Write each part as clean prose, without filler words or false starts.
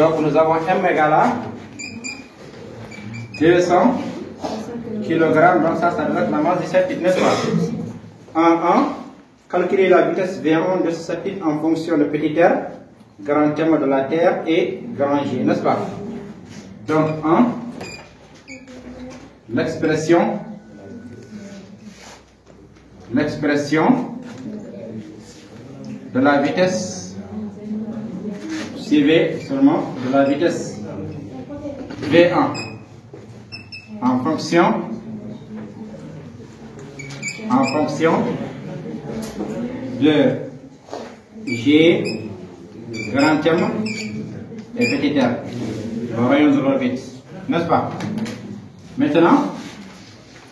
Donc nous avons M égale à 200 kg. Donc ça doit être la masse du satellite, n'est-ce pas? En 1, calculer la vitesse V1 de ce satellite en fonction de petit r, grand M de la Terre et grand G, n'est-ce pas? Donc 1, l'expression de la vitesse CV seulement de la vitesse V1 en fonction de G, grand M et petit r, le rayon de l'orbite, n'est-ce pas? Maintenant,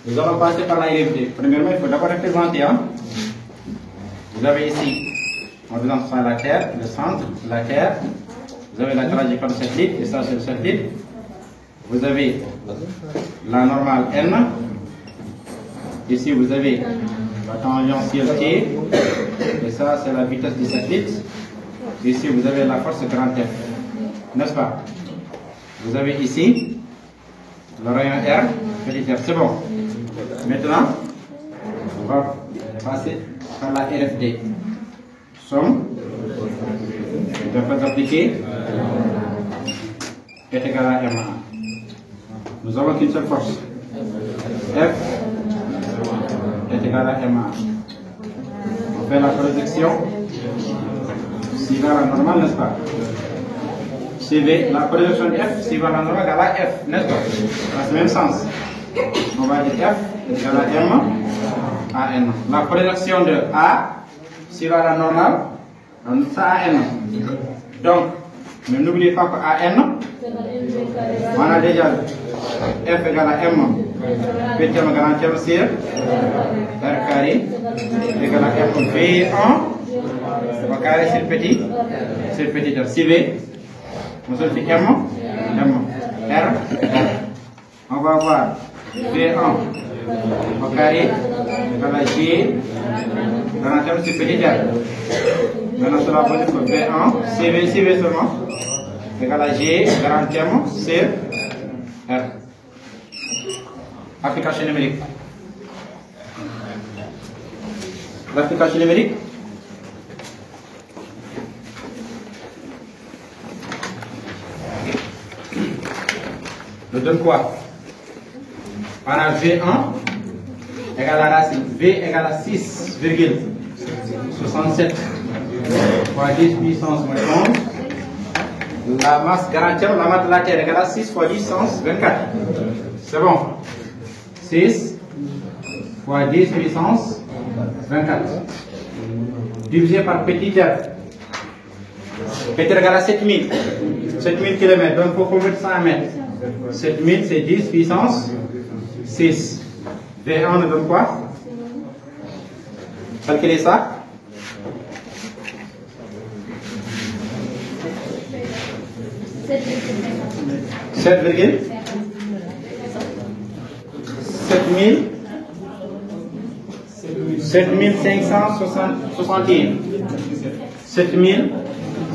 nous allons passer par la RFD. Premièrement, il faut d'abord représenter. Vous avez ici, en faisant ça la Terre, le centre, la Terre. Vous avez la trajectoire du satellite, et ça c'est le satellite. Vous avez la normale N. Ici, vous avez la tangentielle T. Et ça, c'est la vitesse du satellite. Ici, vous avez la force grand F. N'est-ce pas? Vous avez ici le rayon R, petit r. C'est bon. Maintenant, on va passer par la RFD. Somme de phase appliquée est égale à M1. Nous avons qu'une seule force. F est égal à M1. On fait la projection suivant la normale, n'est-ce pas? CV, la projection de F suivant la normale égale à F, n'est-ce pas? Dans le même sens. On va dire F est égal à M à N. La projection de A suivant la normale, ça à N. Donc, ne n'oubliez pas qu'à N, on a déjà F égale à M, petit M grand M sur R carré égale à M V1 au carré sur petit R. CV, on se fait M, R. On va avoir V1 au carré égale à G, grand M sur petit R. Maintenant, cela veut dire que V1, CV seulement, égale à G, grand M sur R. Application numérique. L'application numérique. Nous donne quoi? On a V1 égale à racine. V égale à 6,67 fois 10 puissance moins 11. La masse garantie, la masse de la Terre égale à 6 fois 10 puissance 24. C'est bon. 6 fois 10 puissance 24. Divisé par petit r. Petit r égale à 7000. 7000 km. Donc, pour combien de 100 mètres? 7000, c'est 10 puissance 6. V1 nous donne quoi? Calculez ça.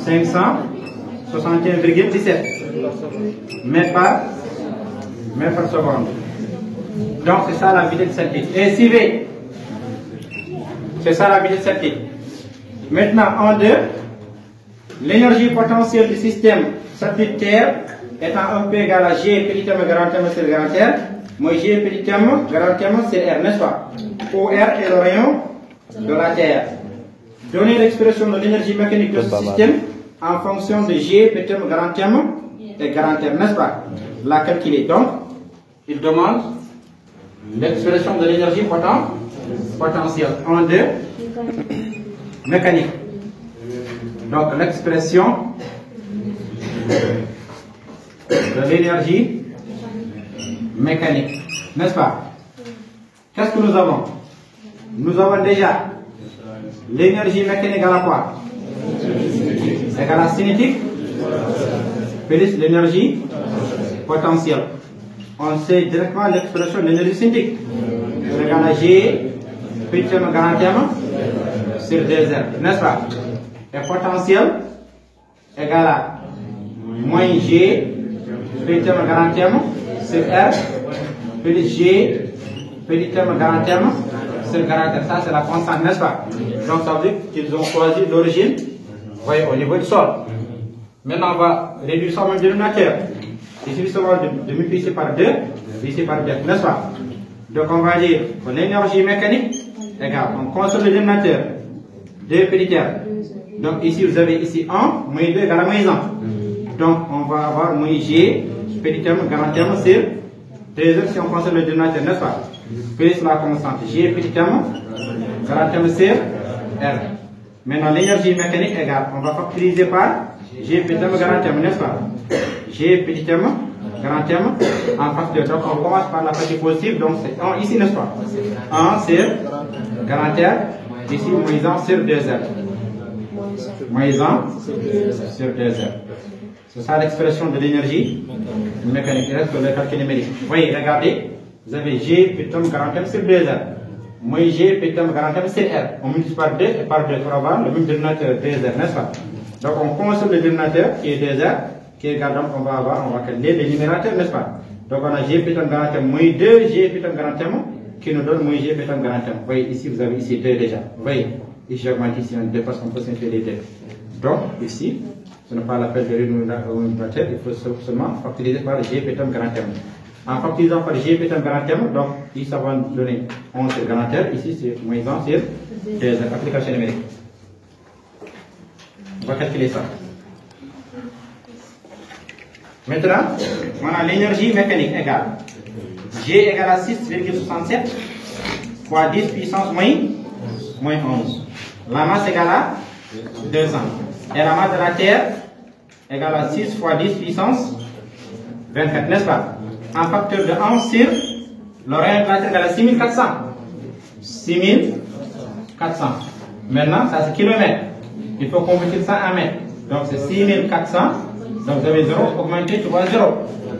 7561,17 mètres par seconde. Donc c'est ça la vitesse de satellite. Et si V, c'est ça la vitesse de satellite. Maintenant en 2, l'énergie potentielle du système satellite Terre étant un peu égal à G petit m grand M sur grand R, moi G petit m grand M sur R, n'est-ce pas? Où R est le rayon de la Terre. Donnez l'expression de l'énergie mécanique de ce système en fonction de G petit m grand M et grand R, n'est-ce pas? La calculer. Donc, il demande l'expression de l'énergie potentielle. En 2, mécanique. Donc, l'expression de l'énergie mécanique. N'est-ce pas? Qu'est-ce que nous avons? Nous avons déjà l'énergie mécanique à la quoi? Égale à cinétique plus l'énergie potentielle. On sait directement l'expression de l'énergie cinétique. C'est égal à G, petit m grand M sur 2R. N'est-ce pas? Et potentiel égale à moins G, petit terme grand terme, sur R, plus G, petit terme grand terme, sur grand terme. Ça, c'est la constante, n'est-ce pas? Donc, ça veut dire qu'ils ont choisi l'origine, voyez, au niveau du sol. Maintenant, on va réduire ça au même dénominateur. Ici, ça va de multiplier par 2, ici par 2, n'est-ce pas? Donc, on va dire que l'énergie mécanique égale, on consomme le dénominateur, 2 petit termes. Donc, ici, vous avez ici 1, moins 2 égale à moins 1. Donc, on va avoir moins G, petit terme, grand terme, sur 2 si on consomme le dénominateur, n'est-ce pas? Plus la constante G, petit terme, grand terme, sur R. Maintenant, l'énergie mécanique égale, on va factoriser par G, petit terme, grand terme, n'est-ce pas? G, petit terme, grand terme, en facteur. Donc, on commence par la partie positive, donc c'est 1 ici, n'est-ce pas? 1 sur grand terme, ici, moins 1 sur 2R. Moins 1 sur 2R. C'est ça l'expression de l'énergie mécanique. Il reste le calcul numérique. Vous voyez, regardez, vous avez G, petit terme, grand terme sur 2R. Moins G, petit terme, grand terme sur R. On multiplie par 2 et par 2 pour avoir le même dénominateur 2R, n'est-ce pas? Donc, on consomme le dénominateur qui est 2R, qui est égal, donc on va calculer le numérateur, n'est-ce pas? Donc, on a G, petit terme, grand terme, moins 2, G, petit terme, grand terme, qui nous donne moins G, petit terme, grand terme. Vous voyez, ici, vous avez ici 2 déjà. Vous voyez, ici, j'augmente ici un 2 parce qu'on peut s'inférer les 2. Donc, ici, ce n'est pas l'appel de dénominateur, il faut seulement factoriser par G, petit terme, grand terme. En factorisant par G, petit terme, grand terme, donc, ici, ça va donner 11 sur grand terme, ici, c'est moins 1 sur 2, application numérique. On va calculer ça. Maintenant, on a l'énergie mécanique égale G égale à 6,67 fois 10 puissance moins 11. La masse égale à 200. Et la masse de la Terre égale à 6 fois 10 puissance 24, n'est-ce pas? En facteur de 1 sur le rayon de la Terre égale à 6400. 6400. Maintenant, ça c'est kilomètres. Il faut convertir ça en mètres. Donc c'est 6400. Donc vous avez 0, augmenter, tu vois 0.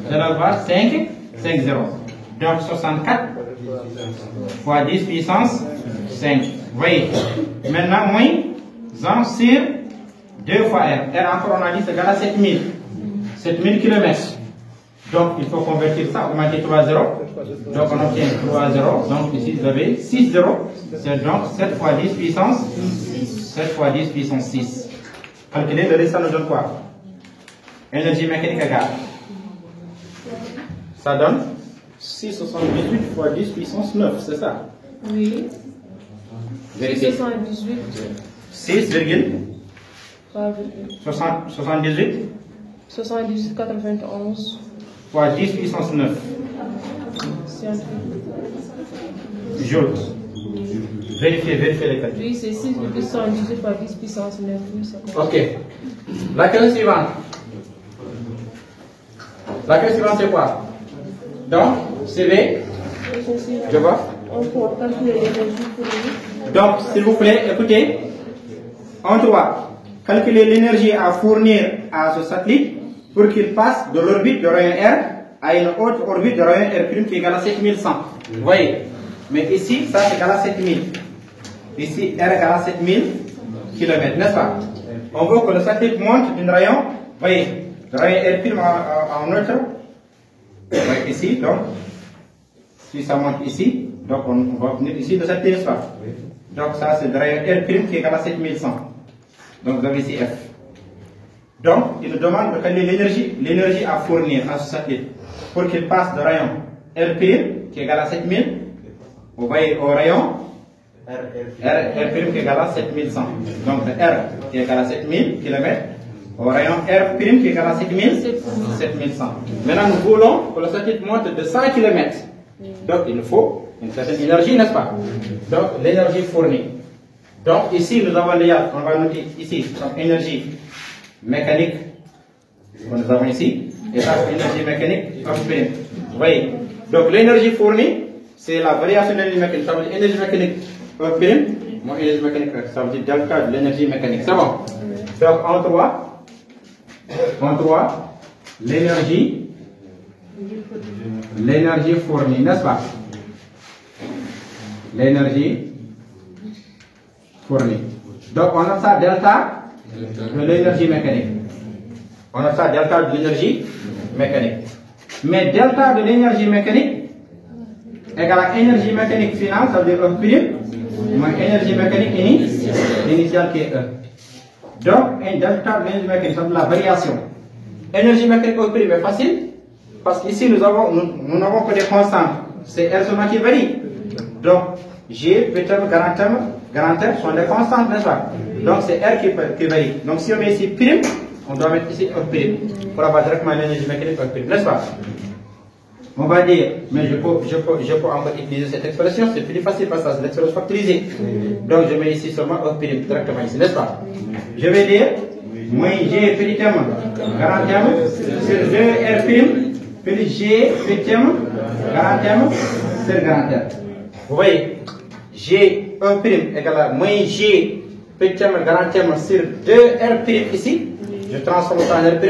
0 va 5, 5, 0. Donc 64 fois 10 puissance 5. Vous voyez. Maintenant, moins 1 sur 2 fois R. R encore on a dit c'est égal à 7000. 7000 km. Donc il faut convertir ça, augmenter 3 0. Donc on obtient 3 0. Donc ici vous avez 6 0. C'est donc 7 fois 10 puissance 7 fois 10 puissance 6. Calculer le résultat nous donne quoi? Énergie mécanique égale. Ça donne 6,78 fois 10 puissance 9, c'est ça? Oui. Vérifiez. 78. 6,78 78,91 fois 10 puissance 9. Joule. Vérifiez les calculs. Oui, c'est 6,78 fois 10 puissance 9. Oui, c'est ok. La question suivante. La question suivante, c'est quoi? Donc, CV. Je vois. On peut calculer l'énergie fournie. Donc, s'il vous plaît, écoutez. On doit calculer l'énergie à fournir à ce satellite pour qu'il passe de l'orbite de rayon R à une autre orbite de rayon R' qui est égale à 7100. Vous voyez? Mais ici, ça c'est égal à 7000. Ici, R égale à 7000 km, n'est-ce pas? On veut que le satellite monte d'un rayon, vous voyez, de rayon R' en autre. Voyez ici, donc, si ça monte ici, donc on va venir ici de cette n'est-ce pas? Donc ça c'est le rayon R' qui est égal à 7100. Donc vous avez ici F. Donc il nous demande de calculer l'énergie à fournir à ce satellite pour qu'il passe de rayon R' qui est égal à 7000, vous voyez au rayon R' qui est égal à 7100. Donc R qui est égal à 7000 km au rayon R' qui est égal à 7100. Maintenant nous voulons que le satellite monte de 100 km. Donc il nous faut une certaine énergie, n'est-ce pas? Donc l'énergie fournie. Donc ici nous avons déjà, on va noter ici, donc énergie mécanique que nous avons ici, et ça c'est énergie mécanique obtenue. Vous voyez? Donc l'énergie fournie, c'est la variation de l'énergie mécanique. Ça veut dire énergie mécanique obtenue, moins énergie mécanique, ça veut dire delta de l'énergie mécanique. C'est bon? Donc en 3, l'énergie fournie, n'est-ce pas? L'énergie fournie. Donc on a ça delta de l'énergie mécanique. On a ça delta de l'énergie mécanique. Mais delta de l'énergie mécanique égale à énergie mécanique finale, ça veut dire E', moins énergie mécanique initiale qui est E. Donc, un delta de l'énergie mécanique, ça veut dire la variation. Énergie mécanique E' est facile, parce qu'ici nous n'avons que des constantes. C'est R seulement qui varie. Donc, G, P terme, grand terme sont des constantes, n'est-ce pas? Donc, c'est R qui varie. Donc, si on met ici prime, on doit mettre ici E' pour avoir directement l'énergie mécanique E', n'est-ce pas? On va dire, mais je peux encore utiliser cette expression, c'est plus facile parce que c'est l'expression factorisée. Donc, je mets ici seulement E' directement ici, n'est-ce pas? Je vais dire, moins G petit terme, grand terme, sur 2R', plus G petit terme, grand terme, sur grand terme. Vous voyez, G E' égale à moins G petit terme, grand terme sur 2R' ici. Je transforme ça en R',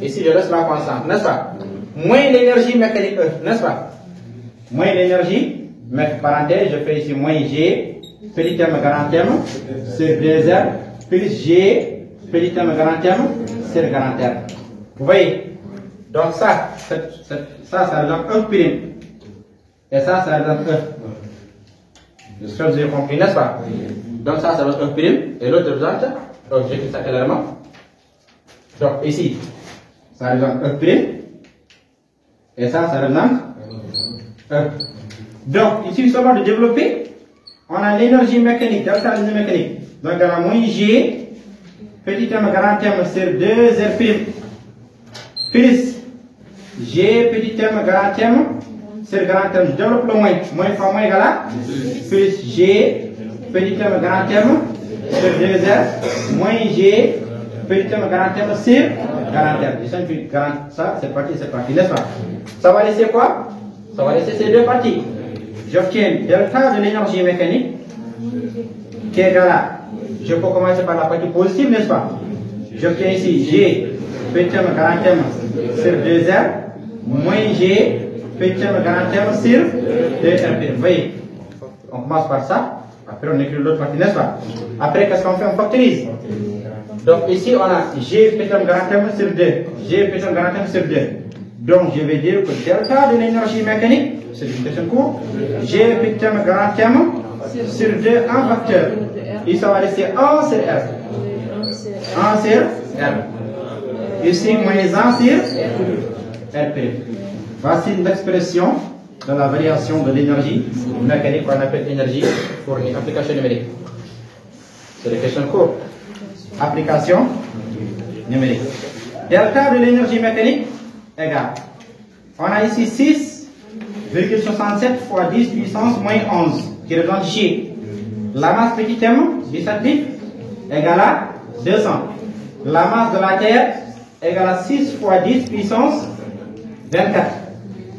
ici je laisse la constante, n'est-ce pas? Moins l'énergie mécanique E, n'est-ce pas? Moins l'énergie, parenthèse, je fais ici moins G, petit terme, grand terme, sur 2R, plus G, petit terme, grand terme, sur grand terme. Vous voyez? Donc ça représente E'. Et ça représente E. J'espère que vous avez compris, n'est-ce pas? Donc ça représente E', et l'autre représente E. J'écris ça clairement. Donc ici, ça représente E'. Et ça représente E. Donc, il suffit seulement de développer. On a l'énergie mécanique, delta l'énergie mécanique. Donc, on a moins G, petit terme, grand terme sur 2R', plus G, petit terme, grand terme sur grand terme. Je développe le moins. Moins fois moins égale à plus G, petit terme, grand terme sur 2R, moins G, petit terme, grand terme sur grand terme. Ça, c'est parti, n'est-ce pas? Ça va laisser quoi? Ça va laisser ces deux parties. J'obtiens delta de l'énergie mécanique qui est égal à, je peux commencer par la partie positive, n'est-ce pas? J'obtiens ici G, petit terme, grand terme sur 2R, moins G, petit terme, grand terme sur 2R'. Vous voyez, on commence par ça, après on écrit l'autre partie, n'est-ce pas? Après, qu'est-ce qu'on fait? On factorise. Donc ici, on a G, petit terme, grand terme sur 2, G, petit terme, grand terme sur 2. Donc, je vais dire que delta de l'énergie mécanique, c'est une question courte, G petit terme, grand terme, sur 2 en facteur. Ici, ça va laisser 1 sur R. 1 sur R. Ici, moins 1 sur R'. Voici l'expression de la variation de l'énergie mécanique qu'on appelle énergie fournie. Application numérique. C'est des questions courtes. Application numérique. Delta de l'énergie mécanique égale. On a ici 6,67 fois 10 puissance moins 11 qui représente G. La masse petit m du satellite égale à 200. La masse de la Terre égale à 6 fois 10 puissance 24.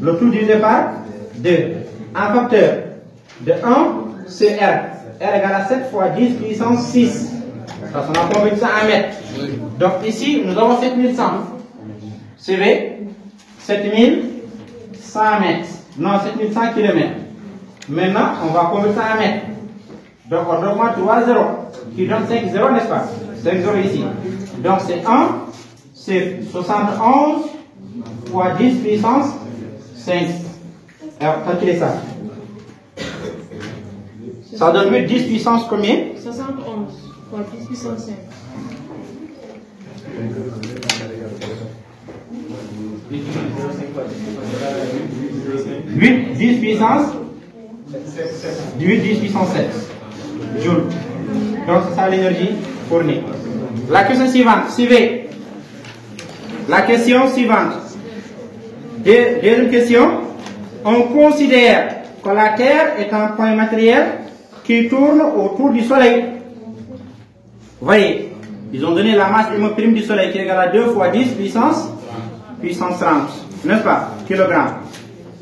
Le tout divisé par 2. Un facteur de 1 sur R. R égale à 7 fois 10 puissance 6. Ça, on a converti ça en mètres. Donc ici, nous avons 7100. CV 7100 mètres. Non, 7100 km. Maintenant, on va convertir ça en mètres. Donc, on augmente 3 zéros, qui donne 5 zéros, n'est-ce pas? 5 zéros ici. Donc, c'est 1, c'est 71 fois 10 puissance 5. Alors, calculez ça. Ça donne 10 puissance combien? 71 fois 10 puissance 5. 8 10 puissance 8 10 puissance 7 joules. Donc c'est ça l'énergie fournie. La question suivante, suivez. La question suivante. Deuxième question. On considère que la Terre est un point matériel qui tourne autour du Soleil. Vous voyez, ils ont donné la masse prime du Soleil qui est égale à 2 fois 10 puissance 30, n'est-ce pas, kilogrammes.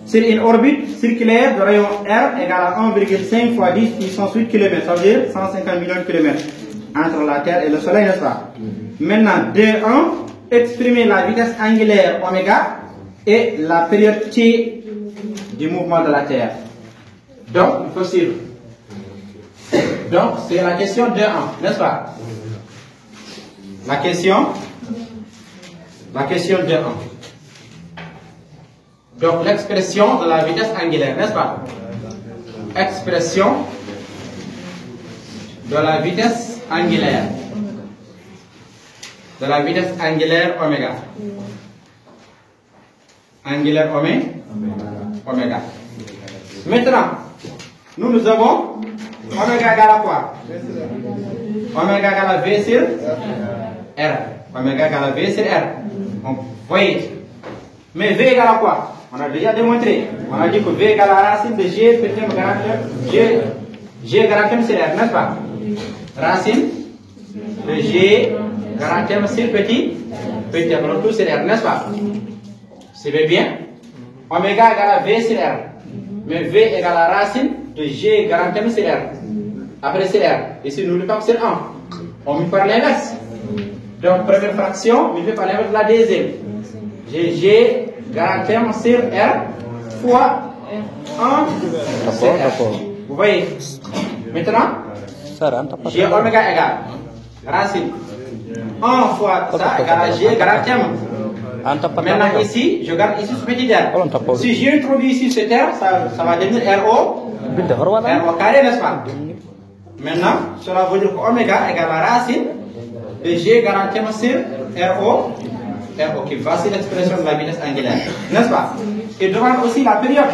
C'est une orbite circulaire de rayon R égale à 1,5 fois 10 puissance 8 km, ça veut dire 150 millions de kilomètres entre la Terre et le Soleil, n'est-ce pas? Maintenant, 2.1, exprimer la vitesse angulaire oméga et la période T du mouvement de la Terre. Donc, il faut suivre. Donc, c'est la question 2.1, n'est-ce pas? La question La question de 1. Donc l'expression de la vitesse angulaire, n'est-ce pas? Expression de la vitesse angulaire. De la vitesse angulaire oméga. Angulaire oméga. Maintenant, nous avons oméga égale à quoi? Oméga égale à V sur R. Oméga égale à V sur R. Vous voyez. Mais V égale à quoi? On a déjà démontré. On a dit que V égale à la racine de G petit m grand M. G grand M sur R, n'est-ce pas? Racine de G grand M sur petit m. Donc tout sur R, n'est-ce pas? C'est bien. Oméga égale à V sur R. Mais V égale à la racine de G grand M sur R. Après c'est R. Ici nous le faisons sur 1. On met par l'inverse. Donc première fraction, multiplié par l'inverse de la deuxième. J'ai G grand M sur R fois 1 sur R. Vous voyez? Maintenant, G oméga égale racine 1 fois ça égale à G grand M. Maintenant ici, je garde ici ce petit R. Si j'introduis ici ce R, ça va devenir RO carré, n'est-ce pas? Maintenant, cela veut dire que oméga égale à la racine de G grand M sur RO qui voici l'expression de la vitesse angulaire, n'est-ce pas? Et demande aussi la période.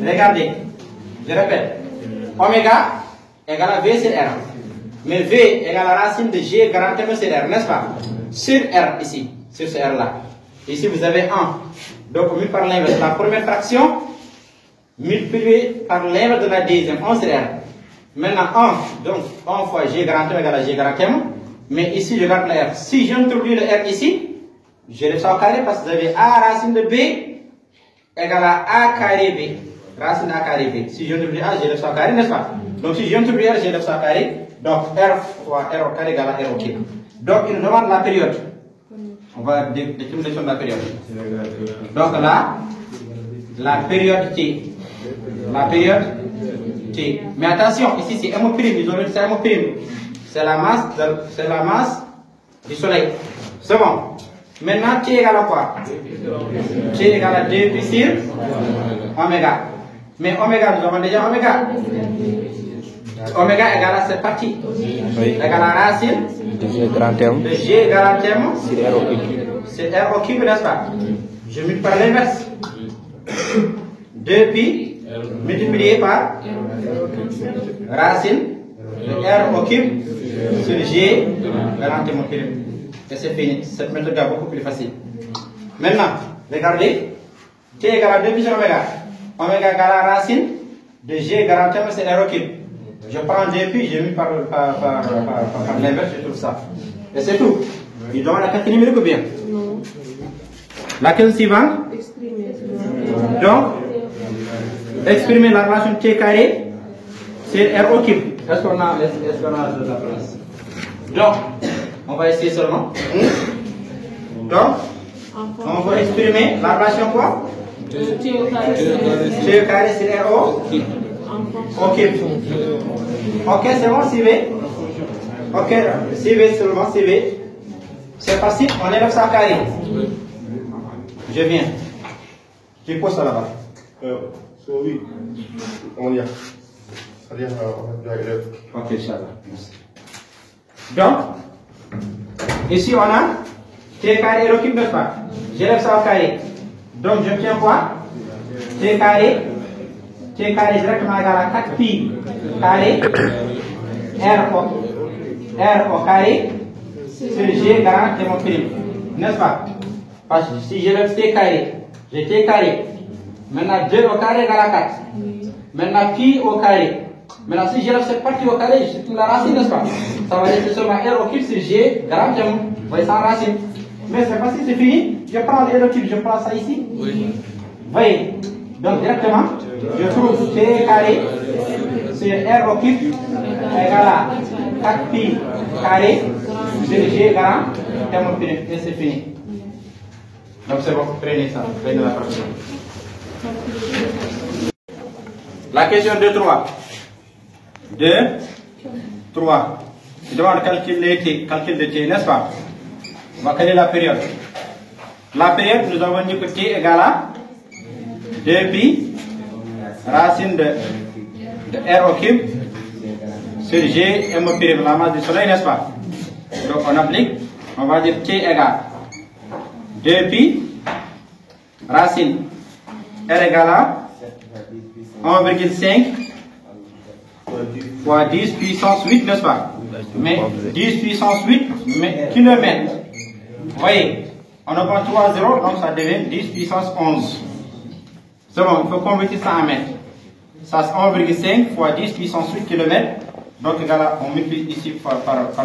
Regardez, je répète, oméga égale à V sur R. Mais V égale à la racine de G grand M sur R, n'est-ce pas? Sur R ici, sur ce R là. Ici vous avez 1. Donc multiplié par l'inverse. La première fraction multiplié par l'inverse de la deuxième, 1 sur R. Maintenant 1, donc 1 fois G grand M égale à G grand M. Mais ici je garde le R. Si j'introduis le R ici, je lève ça au carré parce que vous avez A racine de B égale à A carré B. Racine A carré B. Si j'introduis A, je lève ça au carré, n'est-ce pas? Donc si j'introduis R, je lève ça au carré. Donc R fois R au carré égale à R au cube. Donc il nous demande la période. On va déterminer de la période. Donc là, la période T. La période T. Mais attention, ici c'est M', ils ont dit c'est M'. C'est la masse du soleil. C'est bon. Maintenant, T égale à quoi? T égale à 2 pi sur oméga. Mais oméga, nous avons déjà oméga. Oméga égale à cette partie. Égale à la racine de G grand M. De G grand M. C'est R au cube. C'est R au cube, n'est-ce pas? Je multiplie par l'inverse. 2 pi multiplié par racine de R au cube sur G grand M au cube. Et c'est fini. Cette méthode est beaucoup plus facile. Maintenant, regardez. T égale à 2 pi sur oméga. Oméga égale à la racine de G grand M sur R au cube. Je prends 2 pi, je mets par l'inverse, je trouve ça. Et c'est tout. Il demande la carte numérique ou bien? Non. Laquelle suivante? Donc, exprimer la relation T carré, c'est R au cube. Est-ce qu'on a de la place? Donc, on va essayer seulement. Donc, on va exprimer la relation quoi? T carré c'est R au cube. Ok, c'est bon, CV. Ok, CV seulement, CV. C'est facile, on élève ça carré. Je viens. Tu poses ça là-bas. Oui. On y a. Ok, Inch'Allah. Donc, ici on a T carré et le cube, n'est-ce pas? J'élève ça au carré. Donc, j'obtiens quoi? T carré directement égal à 4 pi carré R au carré sur G grand M au prime. N'est-ce pas? Parce que si je lève T carré, j'ai T carré. Maintenant 2 au carré égale à 4. Maintenant pi au carré. Maintenant si je lève cette partie au carré, je trouve la racine, n'est-ce pas? Ça va laisser seulement R au cube sur G grand M. Vous voyez sans racine. Mais c'est facile, c'est fini. Je prends R au cube, je prends ça ici. Oui. Vous voyez? Donc directement, je trouve T carré sur R au cube égale à 4 pi carré sur G grand M au prime. Et c'est fini. Donc c'est bon, prenez ça, prenez la fraction. La question 2-3. 2-3. Il demande calcul de T, n'est-ce pas? On va calculer la période. La période, nous avons dit que t égale à 2pi racine de r au cube sur g m au période, la masse du soleil, n'est-ce pas? Donc on applique, on va dire t égale 2pi racine r égale à 1,5 fois 10 puissance 8, n'est-ce pas? Mais 10 puissance 8 kilomètres. Vous voyez, on augmente 3 zéros, donc ça devient 10 puissance 11. C'est bon, il faut convertir ça en mètres. Ça c'est 1,5 fois 10 puissance 8 km. Donc égal à, on multiplie ici par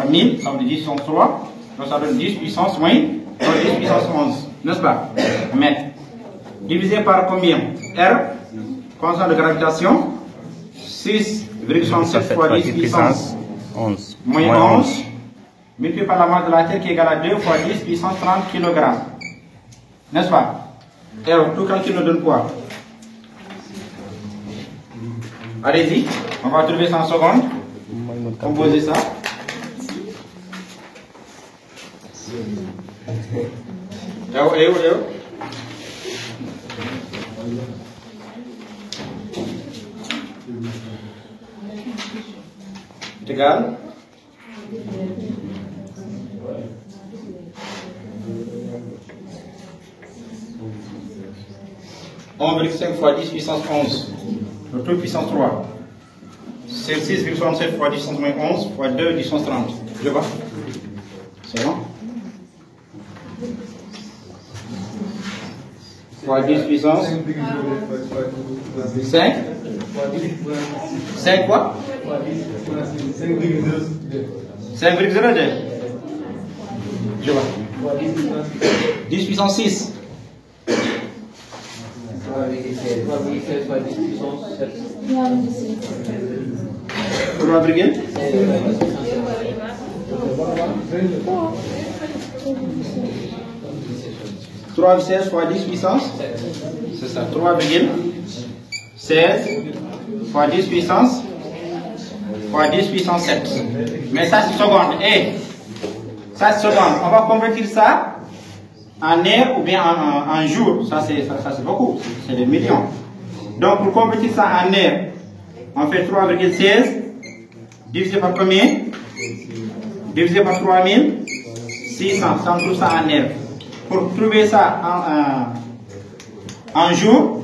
1000, ça veut dire 10 puissance 3. Donc ça donne 10 puissance moins, donc 10 puissance 11. N'est-ce pas? Mètres. Divisé par combien? R, constant de gravitation, 6,67 fois 10 puissance 11. moins 11. Multiplié par la masse de la Terre qui est égale à 2 fois 10 puissance 30 kg. N'est-ce pas? Et tout calcul nous donne quoi? Allez-y, on va trouver ça en secondes. Composez ça. Et où? C'est égal. On 1,5 fois 10 puissance 11. Le tout puissance 3. C'est 6,67 fois 10 puissance moins 11 fois 2 puissance 30. Je vois? C'est bon? Fois 10 puissance 5. 5 quoi? 5,02. Je vois. 10 puissance 6. 3 virgule 3,16 fois 10 puissance, c'est ça, 3,16 fois 10 puissance 7. Mais ça c'est seconde. Et ça c'est seconde. On va convertir ça en heure ou bien en jour. Ça c'est beaucoup, c'est des millions. Donc pour convertir ça en heure, on fait 3,16 divisé par combien? Divisé par 3600. Ça on trouve ça en heure. Pour trouver ça en jour,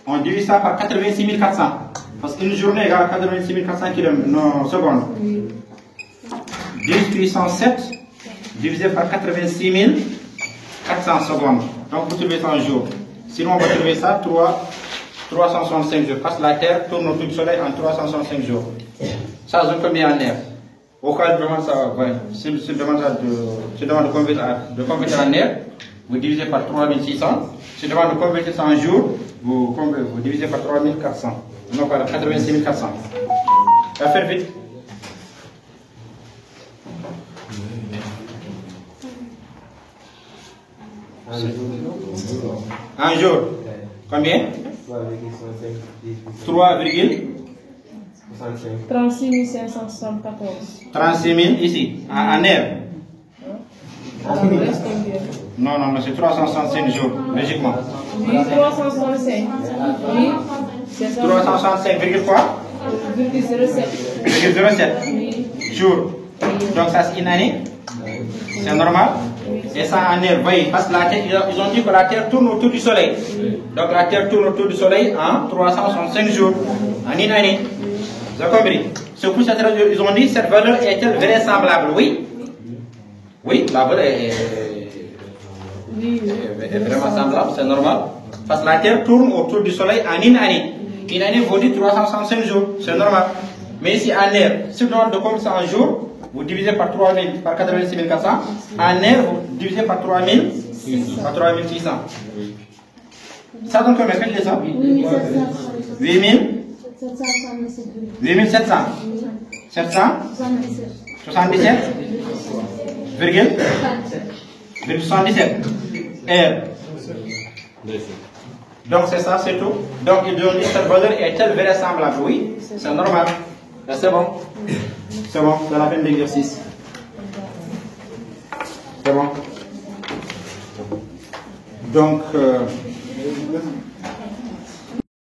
on divise ça par 86 400. Parce qu'une journée égale à 86 400 secondes. 10 puissance 7 divisé par 86 400 secondes. Donc vous trouvez ça en jour. Sinon on va trouver ça 365 jours. Parce que la Terre tourne autour du Soleil en 365 jours. Ça donne combien en heure? Au cas où demande ça, ouais. Si tu demandes de convertir en heure, vous divisez par 3600. Si tu demandes de convertir ça en jour, vous divisez par 3400. Non, par 86 400. Ça va faire vite. Un jour. Combien? 36 574. 36 000 ici, en heure. Non, c'est 365 jours, logiquement. Oui, 365. Oui, c'est ça. 365, quoi? 0,07. 0,07 jours. Donc ça c'est une année. C'est normal. Et ça en heure, voyez, parce que la Terre, ils ont dit que la Terre tourne autour du Soleil. Donc la Terre tourne autour du Soleil en 365 jours, en une année. Vous avez compris? C'est pour cette raison, ils ont dit que cette valeur est-elle vraisemblable? Oui. Oui, la valeur est vraiment semblable, c'est normal. Parce que la Terre tourne autour du Soleil en une année. Une année vaut 365 jours, c'est normal. Mais ici en heure, si vous demandez de compter ça en jours, vous divisez par 3000, par 86 400. En heure, vous divisez par 3600. Ça donne combien? Faites-le ça. 8700. 77,77 R. Donc c'est ça, c'est tout. Donc ils ont dit cette valeur est-elle vraisemblable? Oui, c'est normal. C'est bon. C'est bon, c'est la fin de l'exercice. C'est bon. Donc,